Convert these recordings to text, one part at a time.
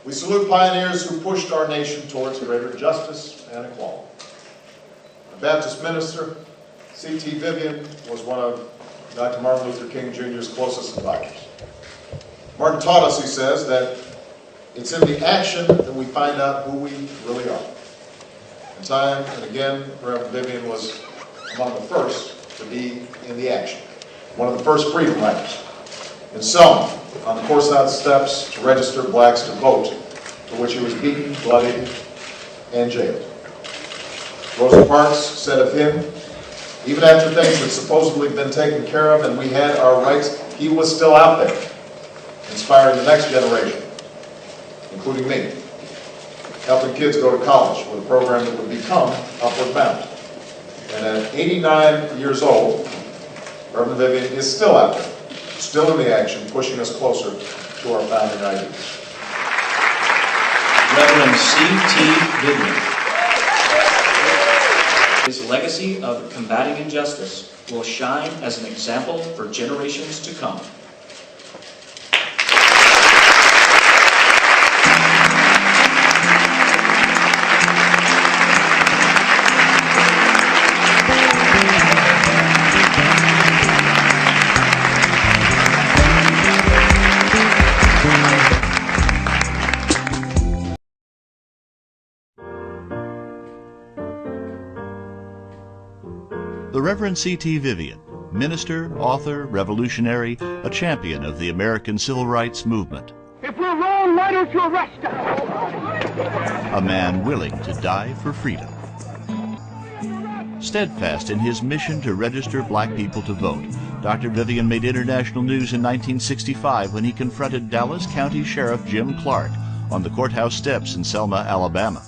We salute pioneers who pushed our nation towards greater justice and equality. A Baptist minister, C.T. Vivian was one of Dr. Martin Luther King Jr.'s closest advisors. Martin taught us, he says, that it's in the action that we find out who we really are. And time and again, Reverend Vivian was among the first to be in the action. One of the first freedom riders. In Selma, on the courthouse steps to register blacks to vote, for which he was beaten, bloodied, and jailed. Rosa Parks said of him, even after things had supposedly been taken care of and we had our rights, he was still out there, inspiring the next generation, including me, helping kids go to college with a program that would become Upward Bound. And at 89 years old, Reverend Vivian is still out there, still in the action, pushing us closer to our founding ideas. Reverend C.T. Vivian. His legacy of combating injustice will shine as an example for generations to come. The Reverend C.T. Vivian, minister, author, revolutionary, a champion of the American Civil Rights Movement. If we're wrong, why don't you arrest us? A man willing to die for freedom. Steadfast in his mission to register black people to vote, Dr. Vivian made international news in 1965 when he confronted Dallas County Sheriff Jim Clark on the courthouse steps in Selma, Alabama.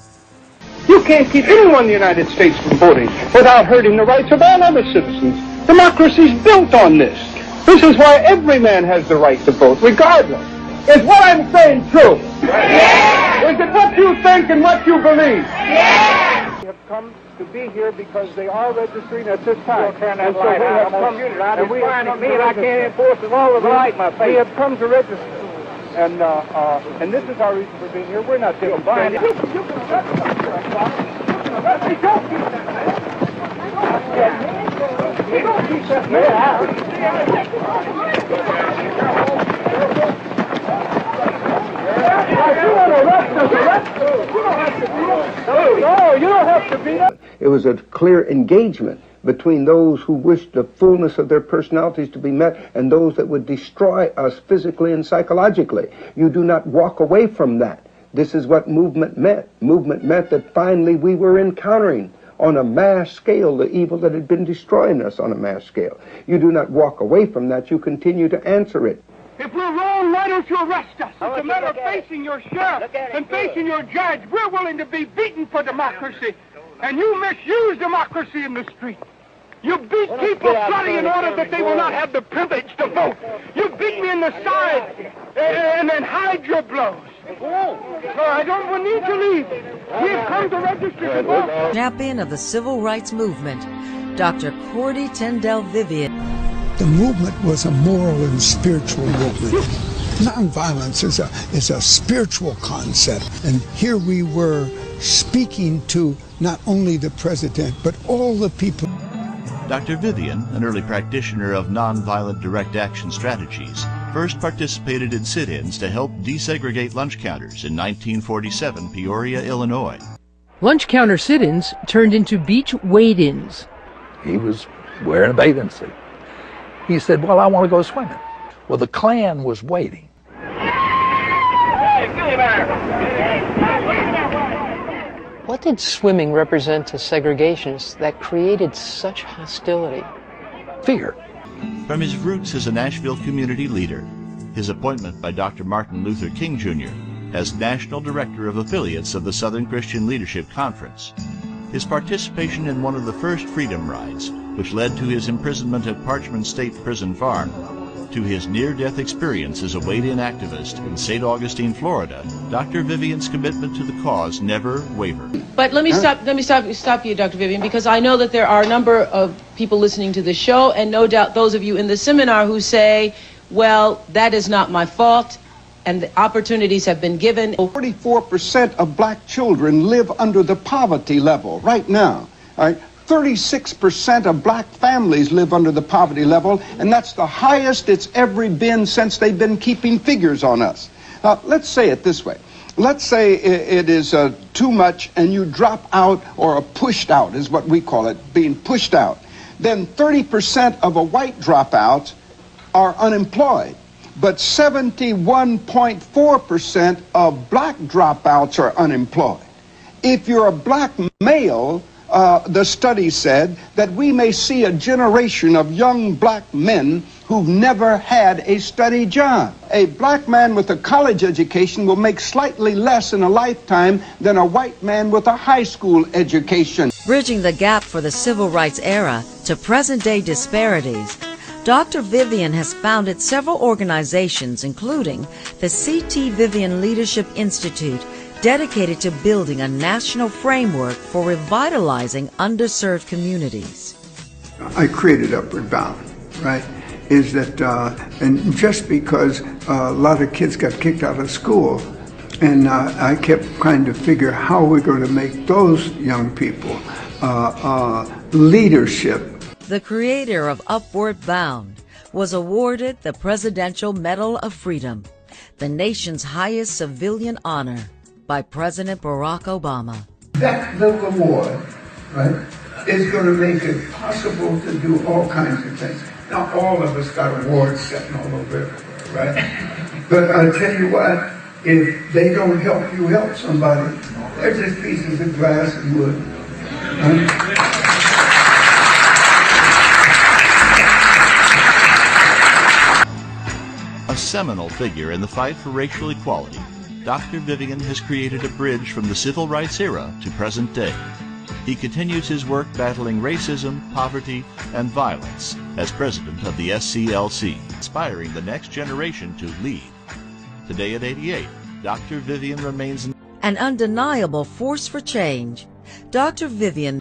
You can't keep anyone in the United States from voting without hurting the rights of all other citizens. Democracy's built on this. This is why every man has the right to vote, regardless. Is what I'm saying true? Yes! Is it what you think and what you believe? Yes! We have come to be here because they are registering at this time. And so we have come, and we I can't enforce the law with light my face. We have come to register. And this is our reason for being here. We're not disappointed. You can arrest us. Don't keep that man. You don't keep that No, you don't have to be that. It was a clear engagement between those who wished the fullness of their personalities to be met and those that would destroy us physically and psychologically. You do not walk away from that. This is what movement meant. Movement meant that finally we were encountering on a mass scale the evil that had been destroying us on a mass scale. You do not walk away from that. You continue to answer it. If we're wrong, why don't you arrest us? It's a matter of facing your sheriff and facing your judge. We're willing to be beaten for democracy. And you misuse democracy in the street. You beat people bloody in order that they will not have the privilege to vote. You beat me in the side and then hide your blows. So I don't need to leave. We've come to register to vote. Champion of the Civil Rights Movement, Dr. Cordy Tendell Vivian. The movement was a moral and spiritual movement. Nonviolence is a spiritual concept. And here we were speaking to not only the president, but all the people. Dr. Vivian, an early practitioner of nonviolent direct action strategies, first participated in sit-ins to help desegregate lunch counters in 1947, Peoria, Illinois. Lunch counter sit-ins turned into beach wade-ins. He was wearing a bathing suit. He said, well, I want to go swimming. Well, the Klan was waiting. What did swimming represent to segregationists that created such hostility? Fear. From his roots as a Nashville community leader, his appointment by Dr. Martin Luther King Jr. as National Director of Affiliates of the Southern Christian Leadership Conference, his participation in one of the first freedom rides, which led to his imprisonment at Parchman State Prison Farm, to his near-death experience as a wade-in activist in St. Augustine, Florida, Dr. Vivian's commitment to the cause never wavered. But let me stop you, Dr. Vivian, because I know that there are a number of people listening to this show, and no doubt those of you in the seminar who say, well, that is not my fault. and the opportunities have been given. 44% of black children live under the poverty level right now. All right? 36% of black families live under the poverty level, and that's the highest it's ever been since they've been keeping figures on us. Let's say it this way. Let's say it is too much and you drop out or are pushed out, is what we call it, being pushed out. Then 30% of a white dropout are unemployed. But 71.4% of black dropouts are unemployed. If you're a black male, the study said that we may see a generation of young black men who've never had a steady job. A black man with a college education will make slightly less in a lifetime than a white man with a high school education. Bridging the gap for the civil rights era to present-day disparities, Dr. Vivian has founded several organizations, including the C.T. Vivian Leadership Institute, dedicated to building a national framework for revitalizing underserved communities. I created Upward Bound, right? Is that, and just because a lot of kids got kicked out of school, and I kept trying to figure how we're going to make those young people leadership. The creator of Upward Bound was awarded the Presidential Medal of Freedom, the nation's highest civilian honor, by President Barack Obama. That little award, right, is going to make it possible to do all kinds of things. Now, all of us got awards sitting all over everywhere, right? But I'll tell you what, if they don't help you help somebody, they're just pieces of glass and wood. Right? A seminal figure in the fight for racial equality, Dr. Vivian has created a bridge from the civil rights era to present day. He continues his work battling racism, poverty, and violence as president of the SCLC, inspiring the next generation to lead. Today at 88, Dr. Vivian remains an undeniable force for change. Dr. Vivian